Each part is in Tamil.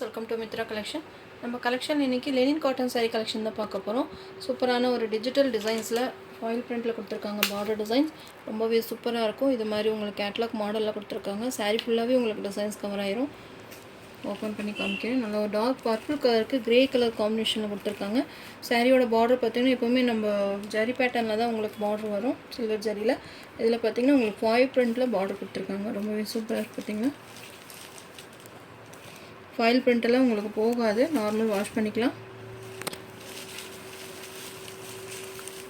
Welcome to Mitra collection. நம்ம கலெக்ஷன் இன்றைக்கி லெனின் காட்டன் சாரீ கலெக்ஷன் தான் பார்க்க போகிறோம். சூப்பரான ஒரு டிஜிட்டல் டிசைன்ஸில் ஃபாயில் பிரிண்டில் கொடுத்துருக்காங்க. பார்டர் டிசைன்ஸ் ரொம்பவே சூப்பராக இருக்கும். இது மாதிரி உங்களுக்கு கேட்லாக் மாடலில் கொடுத்துருக்காங்க. சாரீ ஃபுல்லாகவே உங்களுக்கு டிசைன்ஸ் கவர் ஆயிரும். ஓப்பன் பண்ணி காமிக்கிறேன். நல்லா ஒரு டார்க் பர்பிள் கலருக்கு கிரே கலர் காம்பினேஷனில் கொடுத்துருக்காங்க. சாரியோட பார்டர் பார்த்திங்கன்னா எப்போவுமே நம்ம ஜரி பேட்டர்னில் தான் உங்களுக்கு பார்டர் வரும், சில்வர் ஜரியில். இதில் பார்த்திங்கன்னா உங்களுக்கு ஃபாயில் பிரிண்டில் பார்டர் கொடுத்துருக்காங்க. ரொம்பவே சூப்பராக இருக்குது. பார்த்திங்கன்னா ஃபாயில் பிரிண்டெல்லாம் உங்களுக்கு போகாது, நார்மல் வாஷ் பண்ணிக்கலாம்.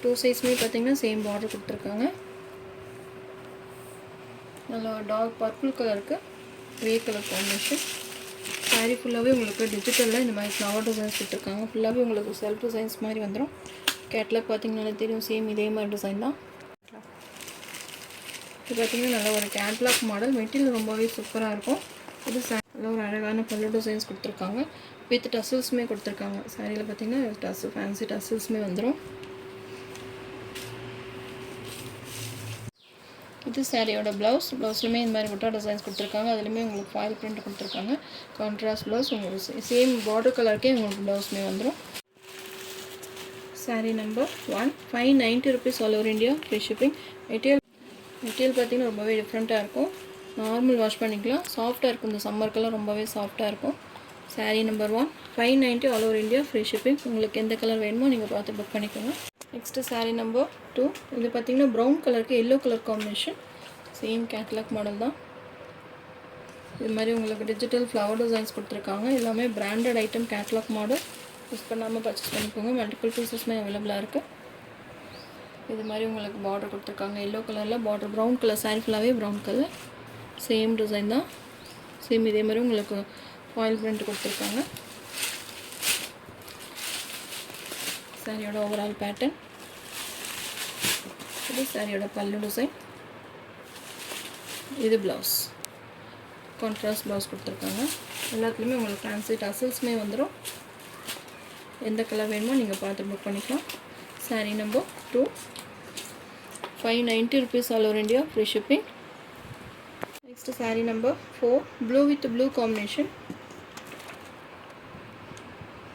2 சைஸ்மே பார்த்திங்கன்னா சேம் பார்டர் கொடுத்துருக்காங்க. நல்லா டார்க் பர்பிள் கலருக்கு கிரே கலர் காம்பினேஷன். சாரீ ஃபுல்லாகவே உங்களுக்கு டிஜிட்டலில் இந்த மாதிரி ஃப்ளவர் டிசைன்ஸ் கொடுத்துருக்காங்க. ஃபுல்லாகவே உங்களுக்கு செல்ஃப் டிசைன்ஸ் மாதிரி வந்துடும். கேட்லாக் பார்த்திங்கன்னா தெரியும், சேம் இதே மாதிரி டிசைன் தான். இது பார்த்திங்கன்னா நல்லா ஒரு கேட்லாக் மாடல். மெட்டீரியல் ரொம்பவே சூப்பராக இருக்கும். இது நல்ல ஒரு அழகான பல்லு டிசைன்ஸ் கொடுத்துருக்காங்க. வித் டசல்ஸுமே கொடுத்துருக்காங்க. சாரியில் பார்த்திங்கன்னா ஃபேன்சி டசல்ஸுமே வந்துடும். இது சாரியோட ப்ளவுஸ்லையுமே இந்த மாதிரி புட்டா டிசைன்ஸ் கொடுத்துருக்காங்க. அதுலேயுமே உங்களுக்கு ஃபாயில் பிரிண்ட் கொடுத்துருக்காங்க. கான்ட்ராஸ்ட் ப்ளவுஸ் உங்களுக்கு சேம் பார்டர் கலருக்கே உங்களுக்கு ப்ளவுஸுமே வந்துடும். Sari number 1 590 rupees all over India, free shipping. Material பார்த்திங்கன்னா ரொம்பவே டிஃப்ரெண்ட்டாக இருக்கும். நார்மல் வாஷ் பண்ணிக்கலாம். சாஃப்டாக இருக்கும். இந்த சம்மருக்கெல்லாம் ரொம்பவே சாஃப்டாக இருக்கும். Sari number 1 590 all over India, free shipping. உங்களுக்கு எந்த கலர் வேணுமோ நீங்கள் பார்த்து புக் பண்ணிக்கோங்க. Next sari number 2. இது பார்த்திங்கன்னா ப்ரௌன் கலருக்கு yellow colour combination. Same catalogue model தான். இது மாதிரி உங்களுக்கு டிஜிட்டல் ஃப்ளவர் டிசைன்ஸ் கொடுத்துருக்காங்க. எல்லாமே branded item, catalogue model. Use பண்ணாமல் பர்ச்சேஸ் பண்ணிக்கோங்க. மல்டிபிள் பீசஸ்மே அவைலபிளாக இருக்குது. இது மாதிரி உங்களுக்கு பார்டர் கொடுத்துருக்காங்க. எல்லோ கலரில் பார்டர், ப்ரௌன் கலர். சாரீ ஃபுல்லாகவே ப்ரௌன் கலர். சேம் டிசைன் தான். சேம் இதே மாதிரி உங்களுக்கு ஃபாயில் பிரிண்ட் கொடுத்துருக்காங்க. சாரியோட ஓவரால் பேட்டர்ன். இது சாரியோட பல்லு டிசைன். இது ப்ளவுஸ், கான்ட்ராஸ்ட் ப்ளவுஸ் கொடுத்துருக்காங்க. எல்லாத்துலேயுமே உங்களுக்கு ஃபேன்சி டசல்ஸுமே வந்துடும். எந்த கலர் வேணுமோ நீங்கள் பார்த்து புக் பண்ணிக்கலாம். Sari number 2 590 rupees all over India, free shipping. Next sari number 4 blue with blue combination.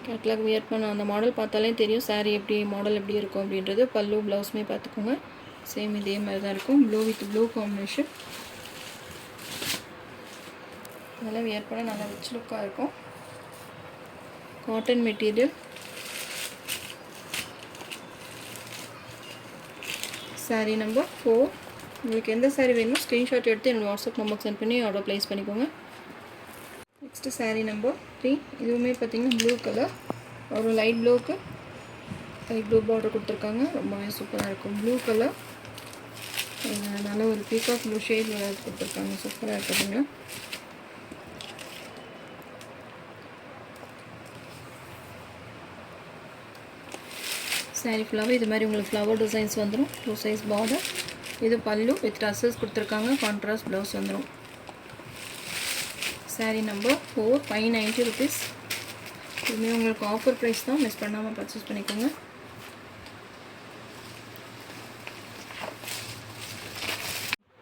Catalogue wear பண்ண அந்த மாடல் பார்த்தாலே தெரியும் சாரீ எப்படி மாடல் எப்படி இருக்கும் அப்படின்றது. பல்லு ப்ளவுஸுமே பார்த்துக்கோங்க. சேம் இதே மாதிரி தான் இருக்கும். Blue with blue combination. அதெல்லாம் வியர் பண்ண நல்லா ரிச் லுக்காக இருக்கும். Cotton material. Sari number 4. உங்களுக்கு எந்த சாரீ வேணுமோ ஸ்க்ரீன்ஷாட் எடுத்து என்னோடய வாட்ஸ்அப் நம்பருக்கு சென்ட் பண்ணி ஆர்டர் ப்ளேஸ் பண்ணிக்கோங்க. Next sari number 3. இதுவுமே பார்த்திங்கன்னா ப்ளூ கலர், ஒரு லைட் ப்ளூக்கு லைட் ப்ளூ பார்டர் கொடுத்துருக்காங்க. ரொம்பவே சூப்பராக இருக்கும். ப்ளூ கலர் நல்ல ஒரு பீகாக் ப்ளூ ஷேட் கொடுத்துருக்காங்க. சூப்பராக இருக்குதுங்க. சாரீ ஃபுல்லாகவே இது மாதிரி உங்களுக்கு ஃப்ளவர் டிசைன்ஸ் வந்துடும். 2 சைஸ் பார்டர். இது பல்லு வித் டசல்ஸ் கொடுத்துருக்காங்க. கான்ட்ராஸ்ட் ப்ளவுஸ் வந்துடும். Sari number 4 590 rupees. இதுவுமே உங்களுக்கு ஆஃபர் ப்ரைஸ் தான், மிஸ் பண்ணாமல் பர்ச்சேஸ் பண்ணிக்கோங்க.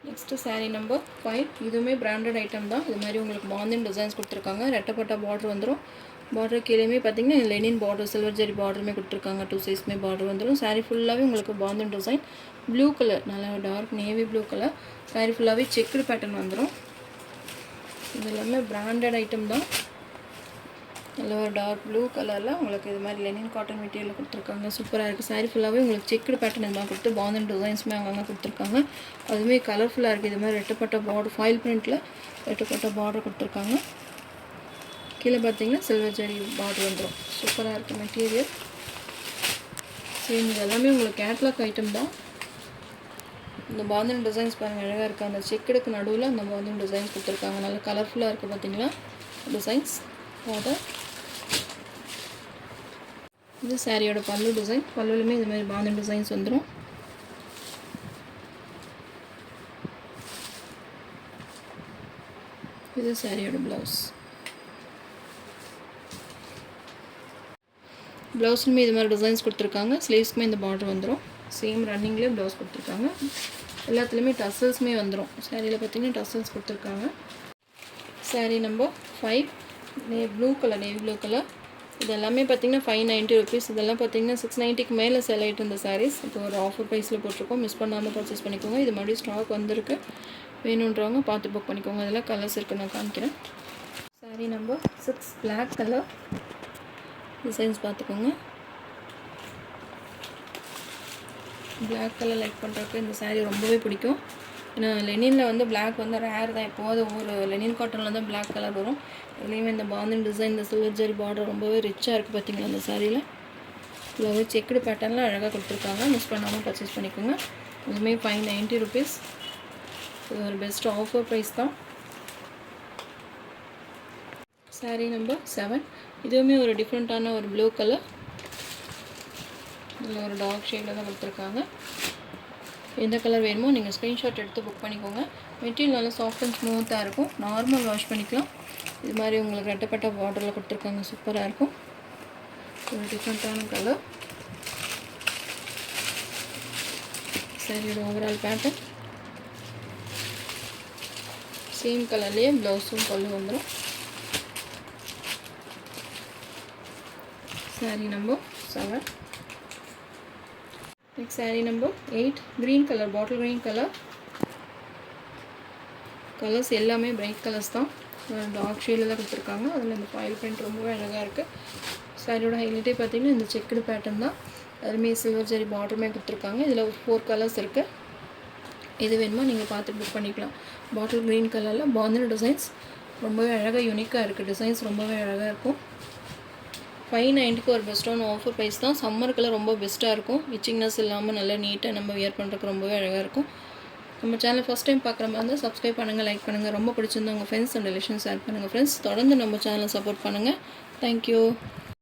Next sari number 5. இதுவுமே பிராண்டட் ஐட்டம் தான். இது மாதிரி உங்களுக்கு பாந்தின் டிசைன்ஸ் கொடுத்துருக்காங்க. ரெட்டப்பட்ட பார்டர் வந்துடும். பார்டர் கீழேயுமே பார்த்திங்கன்னா லெனின் பார்டர், சில்வர் ஜரி பார்டருமே கொடுத்துருக்காங்க. 2 சைஸ்மே பார்டர் வந்துடும். சாரீ ஃபுல்லாகவே உங்களுக்கு பாந்தின் டிசைன். ப்ளூ கலர், நல்லா dark navy blue colour. Sari ஃபுல்லாகவே செக்குடு பேட்டர்ன் வந்துடும். இது எல்லாமே பிராண்டட் ஐட்டம் தான். நல்ல ஒரு டார்க் ப்ளூ கலரில் உங்களுக்கு இது மாதிரி லெனின் காட்டன் மெட்டீரியல் கொடுத்துருக்காங்க. சூப்பராக இருக்குது. சாரீ ஃபுல்லாகவே உங்களுக்கு செக்குடு பேட்டர்ன் இது மாதிரி கொடுத்து பாந்தன் டிசைன்ஸுமே அங்கங்கே கொடுத்துருக்காங்க. அதுவுமே கலர்ஃபுல்லாக இருக்குது. இது மாதிரி ரெட்டப்பட்ட பார்டர், ஃபாயில் பிரிண்ட்டில் ரெட்டப்பட்ட பார்டர் கொடுத்துருக்காங்க. கீழே பார்த்தீங்கன்னா சில்வர் ஜரி பார்டர் வந்துடும். சூப்பராக இருக்குது மெட்டீரியல். சேம் இது எல்லாமே உங்களுக்கு கேட்லாக் ஐட்டம் தான். இந்த பாந்தன் டிசைன்ஸ் பாருங்கள், அழகாக இருக்குது. அந்த செக்குடுக்கு நடுவில் அந்த பாந்தன் டிசைன்ஸ் கொடுத்துருக்காங்க. நல்லா கலர்ஃபுல்லாக இருக்குது. பார்த்தீங்களா டிசைன்ஸ். பார்டர். இது சாரியோட பல்லு டிசைன். பல்லுலையுமே இது மாதிரி பாந்தன் டிசைன்ஸ் வந்துடும். இது சாரியோட ப்ளவுஸ். ப்ளவுஸ்லுமே இது மாதிரி டிசைன்ஸ் கொடுத்துருக்காங்க. ஸ்லீவ்ஸ்க்குமே இந்த பார்டர் வந்துடும். சேம் ரன்னிங்லேயே ப்ளவுஸ் கொடுத்துருக்காங்க. எல்லாத்துலேயுமே டசல்ஸுமே வந்துடும். சாரியில் பார்த்திங்கன்னா டசல்ஸ் கொடுத்துருக்காங்க. Sari number 5 blue colour, navy blue colour. இது எல்லாமே பார்த்தீங்கன்னா 590 ருபீஸ். இதெல்லாம் பார்த்தீங்கன்னா 690க்கு மேலே சேல் ஆகிட்டு இருந்த சாரீஸ். இப்போ ஒரு ஆஃபர் ப்ரைஸில் போட்டிருக்கோம். மிஸ் பண்ணாமல் பர்ச்சேஸ் பண்ணிக்கோங்க. இது மறுபடியும் ஸ்டாக் வந்திருக்கு. வேணுன்றவங்க பார்த்து புக் பண்ணிக்கோங்க. இதெல்லாம் கலர்ஸ் இருக்குது, நான் காமிக்கிறேன். Sari number 6 black colour. Designs பார்த்துக்கோங்க. பிளாக் கலர் லைக் பண்ணுறதுக்கு இந்த சாரீ ரொம்பவே பிடிக்கும். ஏன்னா லெனினில் வந்து பிளாக் வந்து ரேர் தான். எப்போது ஒரு லெனின் காட்டனில் தான் பிளாக் கலர் வரும். இதுலேயுமே இந்த பாந்தின் டிசைன், இந்த சில்வர் ஜரி பார்டர் ரொம்பவே ரிச்சாக இருக்குது பார்த்தீங்களா இந்த சாரியில். இவ்வளோ செக்குடு பேட்டர்னில் அழகாக கொடுத்துருக்காங்க. மிஸ் பண்ணாமல் பர்ச்சேஸ் பண்ணிக்கோங்க. இதுவுமே 590 ருபீஸ். இது ஒரு பெஸ்ட் ஆஃபர் ப்ரைஸ் தான். சாரீ நம்பர் 7. இதுவுமே ஒரு டிஃப்ரெண்ட்டான ஒரு ப்ளூ கலர். இதில் ஒரு டார்க் ஷேடில் தான் கொடுத்துருக்காங்க. எந்த கலர் வேணுமோ நீங்கள் ஸ்க்ரீன்ஷாட் எடுத்து புக் பண்ணிக்கோங்க. மெட்டீரியல் நல்லா சாஃப்ட் அண்ட் ஸ்மூத்தாக இருக்கும். நார்மல் வாஷ் பண்ணிக்கலாம். இது மாதிரி உங்களுக்கு ரெட்டப்பட்ட பார்டரில் கொடுத்துருக்காங்க. சூப்பராக இருக்கும். ஒரு டிஃப்ரெண்ட்டான கலர். சாரியோட ஓவரால் பேட்டர்ன் சேம் கலர்லேயே ப்ளவுஸும் பல்லு வந்துடும். Sari number 7. Next sari number 8 green colour, bottle green colour. Colours எல்லாமே பிரைட் கலர்ஸ் தான். டார்க் ஷேடில் தான் கொடுத்துருக்காங்க. அதில் இந்த ஃபாயில் பிரிண்ட் ரொம்பவே அழகாக இருக்குது. சாரியோட ஹைலைட்டே பார்த்தீங்கன்னா இந்த செக்குடு பேட்டர்ன் தான். அதுலேயுமே சில்வர் ஜரி பார்டருமே கொடுத்துருக்காங்க. இதில் 4 கலர்ஸ் இருக்குது. எது வேணுமோ நீங்கள் பார்த்து புக் பண்ணிக்கலாம். பாட்டில் க்ரீன் கலரில் பாந்தினி டிசைன்ஸ் ரொம்பவே அழகாக யூனிக்காக இருக்குது. டிசைன்ஸ் ரொம்பவே அழகாக இருக்கும். 590க்கு ஒரு பெஸ்ட்டான ஆஃபர் ப்ரைஸ் தான். சம்மருக்குலாம் ரொம்ப பெஸ்ட்டாக இருக்கும். இச்சிங்னஸ் இல்லாமல் நல்லா நீட்டாக நம்ம வியர் பண்ணுறதுக்கு ரொம்பவே அழகாக இருக்கும். நம்ம சேனல் ஃபஸ்ட் டைம் பார்க்குற மாதிரி இருந்தால் சப்ஸ்கிரைப் பண்ணுங்கள், லைக் பண்ணுங்கள். ரொம்ப பிடிச்சிருந்தா உங்கள் ஃப்ரெண்ட்ஸ் அண்ட் ரிலேஷன்ஸ் ஷேர் பண்ணுங்கள். ஃப்ரெண்ட்ஸ் தொடர்ந்து நம்ம சேனலை சப்போர்ட் பண்ணுங்கள். தேங்க்யூ.